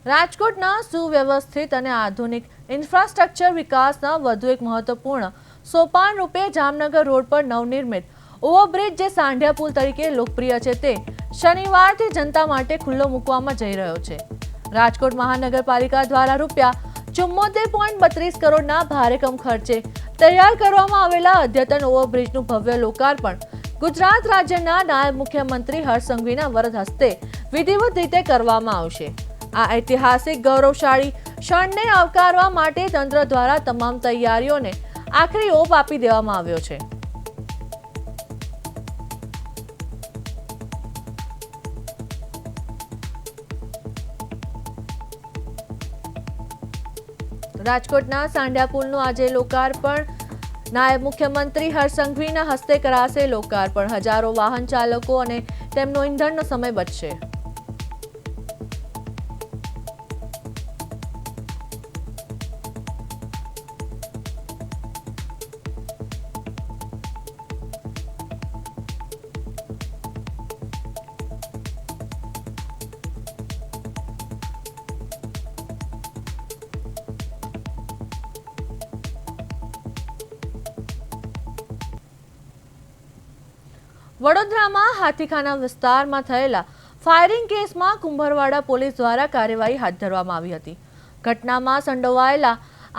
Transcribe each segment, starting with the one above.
રાજકોટના સુવ્યવસ્થિત અને આધુનિક ઇન્ફ્રાસ્ટ્રક્ચર વિકાસના વધુ એક મહત્વપૂર્ણ સોપાન રૂપે જામનગર રોડ પર નવનિર્મિત ઓવરબ્રિજ જે સાંઢિયા પુલ તરીકે લોકપ્રિય છે તે શનિવારથી જનતા માટે ખુલ્લો મૂકવામાં જઈ રહ્યો છે। રાજકોટ મહાનગરપાલિકા દ્વારા ₹74.32 કરોડના ભારેખમ ખર્ચે તૈયાર કરવામાં આવેલા અદ્યતન ઓવરબ્રિજનું ભવ્ય લોકાર્પણ ગુજરાત રાજ્યના નાયબ મુખ્યમંત્રી હર્ષ સંઘવીના વરદ હસ્તે વિધિવત રીતે કરવામાં આવશે। આ ઐતિહાસિક ગૌરવશાળી ક્ષણને આવકારવા માટે તંત્ર દ્વારા તમામ તૈયારીઓને આખરી ઓપ આપી દેવામાં આવ્યો છે। રાજકોટના સાંઢિયા પુલનું આજે લોકાર્પણ નાયબ મુખ્યમંત્રી હર્ષ સંઘવીના હસ્તે કરાશે। લોકાર્પણ હજારો વાહન ચાલકો અને તેમનો ઈંધણનો સમય બચશે। વડોદરામાં હાથીખાના વિસ્તારમાં થયેલા ફાયરિંગ કેસમાં કુંભરવાડા પોલીસ દ્વારા કાર્યવાહી હાથ ધરવામાં આવી હતી। ઘટનામાં સંડોવાયેલા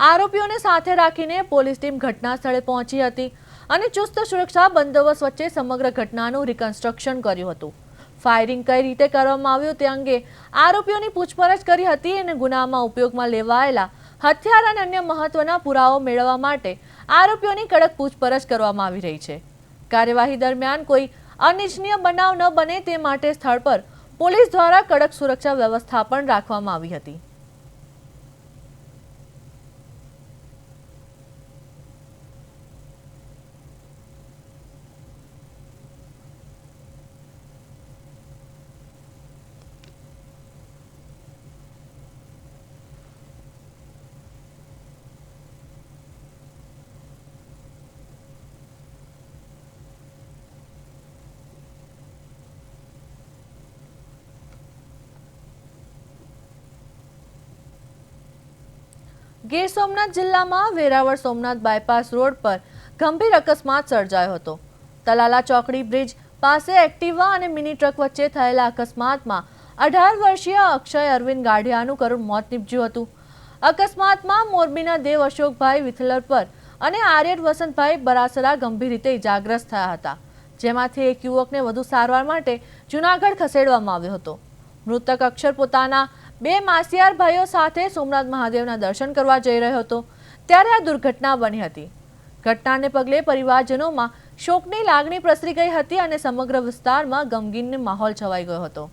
આરોપીઓને સાથે રાખીને પોલીસ ટીમ ઘટના સ્થળે પહોંચી હતી અને ચુસ્ત સુરક્ષા બંદોબસ્ત વચ્ચે સમગ્ર ઘટનાનું રિકન્સ્ટ્રક્શન કર્યું હતું। ફાયરિંગ કઈ રીતે કરવામાં આવ્યું તે અંગે આરોપીઓની પૂછપરછ કરી હતી અને ગુનામાં ઉપયોગમાં લેવાયેલા હથિયાર અને અન્ય મહત્વના પુરાવો મેળવવા માટે આરોપીઓની કડક પૂછપરછ કરવામાં આવી રહી છે। કાર્યવાહી દરમિયાન કોઈ અનિચ્છનીય બનાવ ન બને તે માટે સ્થળ પર પોલીસ દ્વારા કડક સુરક્ષા વ્યવસ્થા પણ રાખવામાં આવી હતી। ગીર સોમનાથ જિલ્લામાં વેરાવળ સોમનાથ બાયપાસ રોડ પર ગંભીર અકસ્માત સર્જાયો હતો। તલાલા ચોકડી બ્રિજ પાસે એક્ટિવા અને મિની ટ્રક વચ્ચે થયેલા અકસ્માતમાં 18 વર્ષીય અક્ષય અરવિંદ ગાઢિયાનું કરુણ મોત નીપજ્યું હતું। અકસ્માતમાં મોરબીના દેવ અશોકભાઈ વિથલર અને આર્યન વસંતભાઈ બરાસરા ગંભીર રીતે ઇજાગ્રસ્ત થયા હતા, જેમાંથી એક યુવકને વધુ સારવાર માટે જૂનાગઢ ખસેડવામાં આવ્યો હતો। મૃતક અક્ષર પોતાના 2 માસિયાર ભાઈઓ સાથે સોમનાથ મહાદેવના દર્શન કરવા જઈ રહ્યો હતો ત્યારે આ દુર્ઘટના બની હતી। ઘટનાને પગલે પરિવારજનોમાં શોકની લાગણી પ્રસરી ગઈ હતી અને સમગ્ર વિસ્તારમાં ગમગીનનો માહોલ છવાઈ ગયો હતો।